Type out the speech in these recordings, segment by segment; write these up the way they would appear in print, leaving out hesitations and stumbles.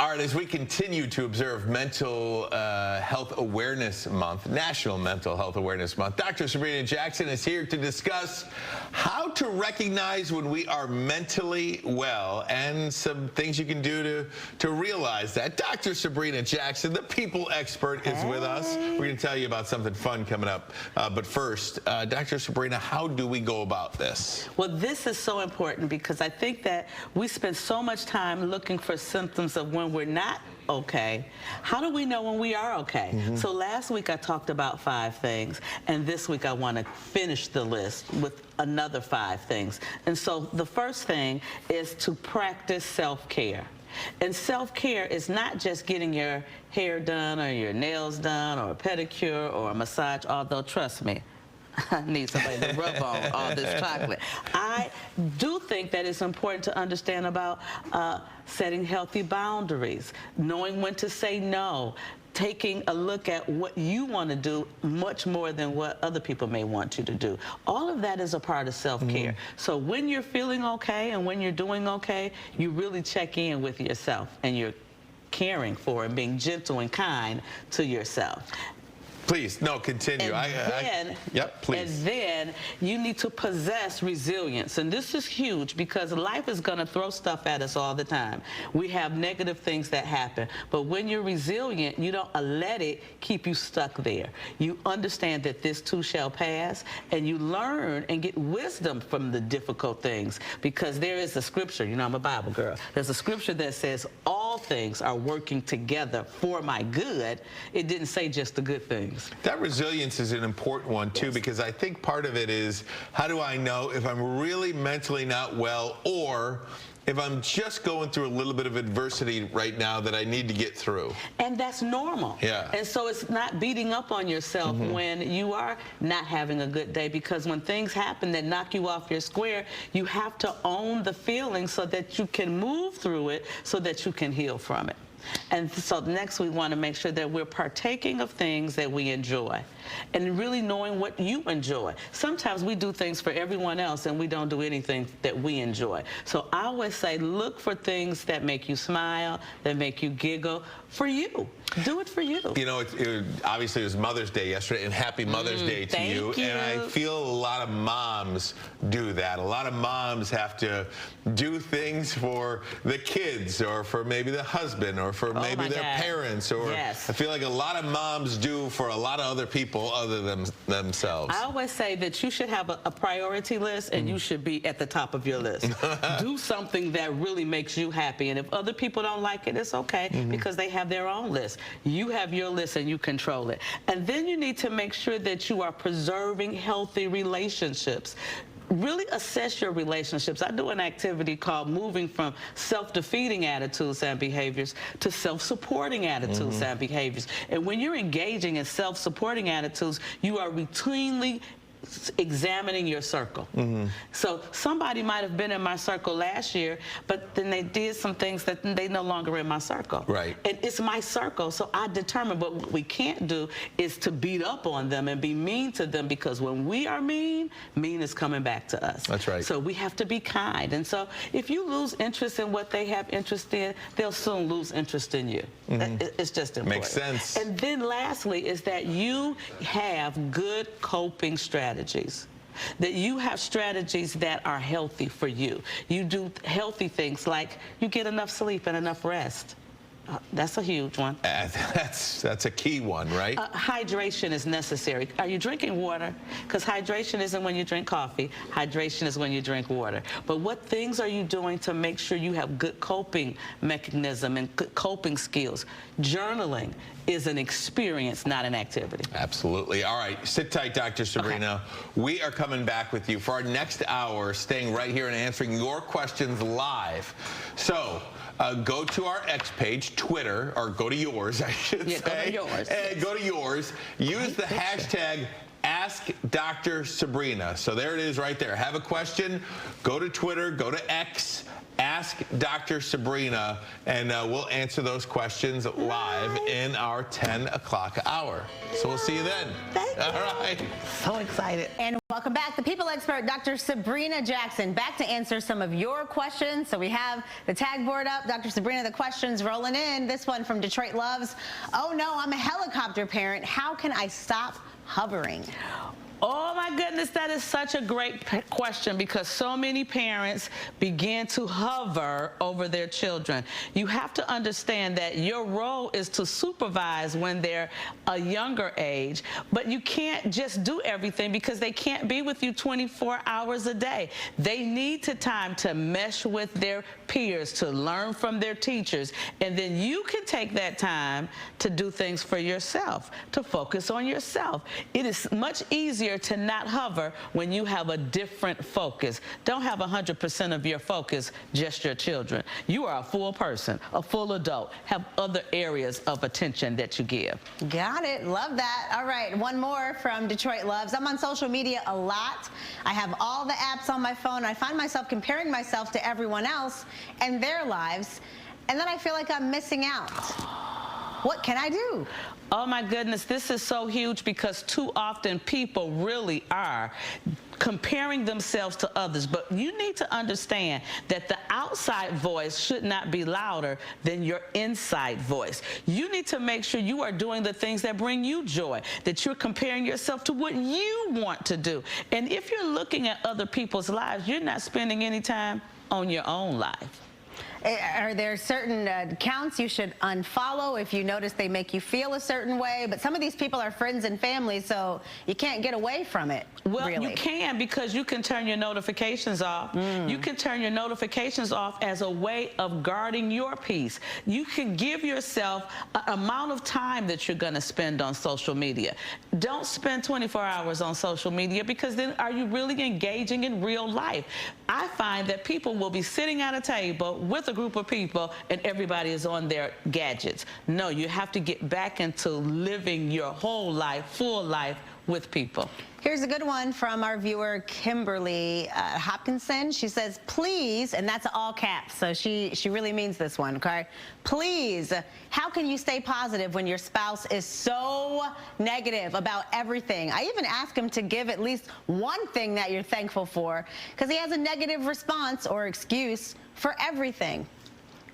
All right, as we continue to observe Mental Health Awareness Month, National Mental Health Awareness Month, Dr. Sabrina Jackson is here to discuss how to recognize when we are mentally well and some things you can do to realize that. Dr. Sabrina Jackson, the people expert, is with us. We're going to tell you about something fun coming up. But first, Dr. Sabrina, how do we go about this? Well, this is so important because I think that we spend so much time looking for symptoms of when we're not okay. How do we know when we are okay? So last week I talked about 5 things, and this week I want to finish the list with another 5 things. And so the first thing is to practice self-care. And self-care is not just getting your hair done or your nails done or a pedicure or a massage, although trust me, I need somebody to rub on all this chocolate. I do think that it's important to understand about setting healthy boundaries, knowing when to say no, taking a look at what you want to do much more than what other people may want you to do. All of that is a part of self-care. So when you're feeling okay and when you're doing okay, you really check in with yourself and you're caring for and being gentle and kind to yourself. Please, no, continue. Yep, please. And then you need to possess resilience. And this is huge because life is going to throw stuff at us all the time. We have negative things that happen. But when you're resilient, you don't let it keep you stuck there. You understand that this too shall pass, and you learn and get wisdom from the difficult things. Because there is a scripture, you know, I'm a Bible girl. There's a scripture that says all things are working together for my good. It didn't say just the good things. That resilience is an important one, too, because I think part of it is, how do I know if I'm really mentally not well or if I'm just going through a little bit of adversity right now that I need to get through? And that's normal. Yeah. And so it's not beating up on yourself when you are not having a good day, because when things happen that knock you off your square, you have to own the feeling so that you can move through it so that you can heal from it. And so next we want to make sure that we're partaking of things that we enjoy and really knowing what you enjoy. Sometimes we do things for everyone else and we don't do anything that we enjoy. So I always say look for things that make you smile, that make you giggle, for you. Do it for you. You know, obviously it was Mother's Day yesterday, and happy Mother's Day to you. And I feel a lot of moms do that. A lot of moms have to do things for the kids or for maybe the husband or for maybe their parents. Or I feel like a lot of moms do for a lot of other people other than themselves. I always say that you should have a priority list and you should be at the top of your list. Do something that really makes you happy. And if other people don't like it, it's okay because they have their own list. You have your list and you control it. And then you need to make sure that you are preserving healthy relationships. Really assess your relationships. I do an activity called moving from self-defeating attitudes and behaviors to self-supporting attitudes and behaviors. And when you're engaging in self-supporting attitudes, you are routinely examining your circle. So somebody might have been in my circle last year, but then they did some things that they no longer in my circle. Right. And it's my circle, so I determine. But what we can't do is to beat up on them and be mean to them, because when we are mean is coming back to us. That's right. So we have to be kind. And so if you lose interest in what they have interest in, they'll soon lose interest in you. It's just important. Makes sense. And then lastly is that you have good coping strategies. That you have strategies that are healthy for you. You do healthy things like you get enough sleep and enough rest. That's a huge one. That's a key one, right? Hydration is necessary. Are you drinking water? Because hydration isn't when you drink coffee. Hydration is when you drink water. But what things are you doing to make sure you have good coping mechanism and good coping skills? Journaling is an experience, not an activity. Absolutely. All right, sit tight, Dr. Sabrina. Okay. We are coming back with you for our next hour, staying right here and answering your questions live. So go to our X page, Twitter, or go to yours, I should say. Go to yours. Go to yours. Use the hashtag Ask Dr. Sabrina. So there it is right there. Have a question, go to Twitter, go to X, Ask Dr. Sabrina, and we'll answer those questions live in our 10 o'clock hour. So we'll see you then. Thank you. All right. So excited. And welcome back. The people expert, Dr. Sabrina Jackson, back to answer some of your questions. So we have the tag board up. Dr. Sabrina, the questions rolling in. This one from Detroit Loves. Oh no, I'm a helicopter parent. How can I stop hovering? Oh my goodness, that is such a great question, because so many parents begin to hover over their children. You have to understand that your role is to supervise when they're a younger age, but you can't just do everything because they can't be with you 24 hours a day. They need time to mesh with their peers, to learn from their teachers, and then you can take that time to do things for yourself, to focus on yourself. It is much easier to not hover when you have a different focus. Don't have 100% of your focus just your children. You are a full person, a full adult. Have other areas of attention that you give. Got it. Love that. All right. One more from Detroit Loves. I'm on social media a lot. I have all the apps on my phone. I find myself comparing myself to everyone else and their lives, and then I feel like I'm missing out. What can I do? Oh my goodness, this is so huge, because too often people really are comparing themselves to others. But you need to understand that the outside voice should not be louder than your inside voice. You need to make sure you are doing the things that bring you joy, that you're comparing yourself to what you want to do. And if you're looking at other people's lives, you're not spending any time on your own life. Are there certain accounts you should unfollow if you notice they make you feel a certain way? But some of these people are friends and family, so you can't get away from it. Well, really. You can, because you can turn your notifications off. You can turn your notifications off as a way of guarding your peace. You can give yourself an amount of time that you're going to spend on social media. Don't spend 24 hours on social media, because then are you really engaging in real life? I find that people will be sitting at a table with a group of people and everybody is on their gadgets. No, you have to get back into living your whole life, full life, with people. Here's a good one from our viewer, Kimberly Hopkinson. She says, please, and that's all caps, so she really means this one, okay? Please, how can you stay positive when your spouse is so negative about everything? I even ask him to give at least one thing that you're thankful for, because he has a negative response or excuse for everything.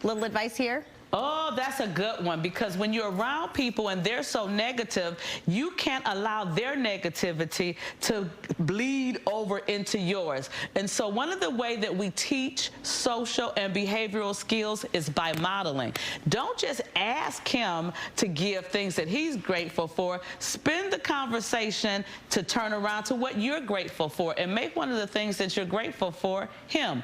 Little advice here? Oh, that's a good one, because when you're around people and they're so negative, you can't allow their negativity to bleed over into yours. And so one of the ways that we teach social and behavioral skills is by modeling. Don't just ask him to give things that he's grateful for. Spend the conversation to turn around to what you're grateful for, and make one of the things that you're grateful for him.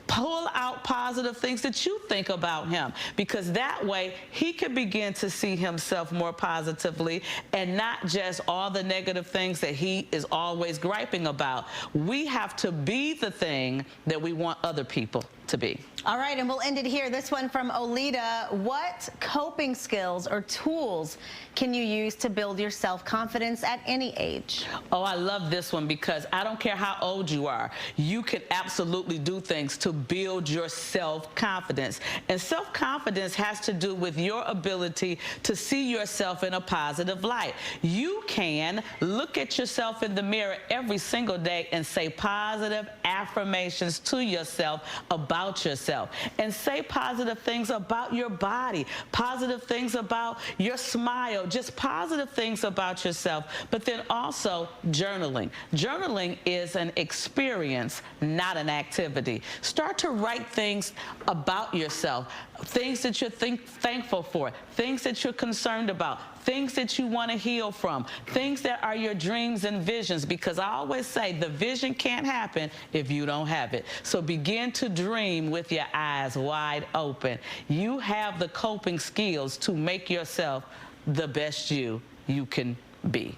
Pull out positive things that you think about him, because that way he can begin to see himself more positively, and not just all the negative things that he is always griping about. We have to be the thing that we want other people to be. All right, and we'll end it here. This one from Olita. What coping skills or tools can you use to build your self-confidence at any age? Oh, I love this one, because I don't care how old you are. You can absolutely do things to build your self-confidence. And self-confidence has to do with your ability to see yourself in a positive light. You can look at yourself in the mirror every single day and say positive affirmations to yourself about yourself. And say positive things about your body, positive things about your smile, just positive things about yourself. But then also journaling. Journaling is an experience, not an activity. Start to write things about yourself, things that you're thankful for, things that you're concerned about, things that you want to heal from, things that are your dreams and visions, because I always say the vision can't happen if you don't have it. So begin to dream with your eyes wide open. You have the coping skills to make yourself the best you can be.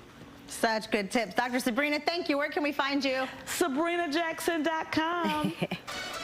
Such good tips. Dr. Sabrina, thank you. Where can we find you? SabrinaJackson.com.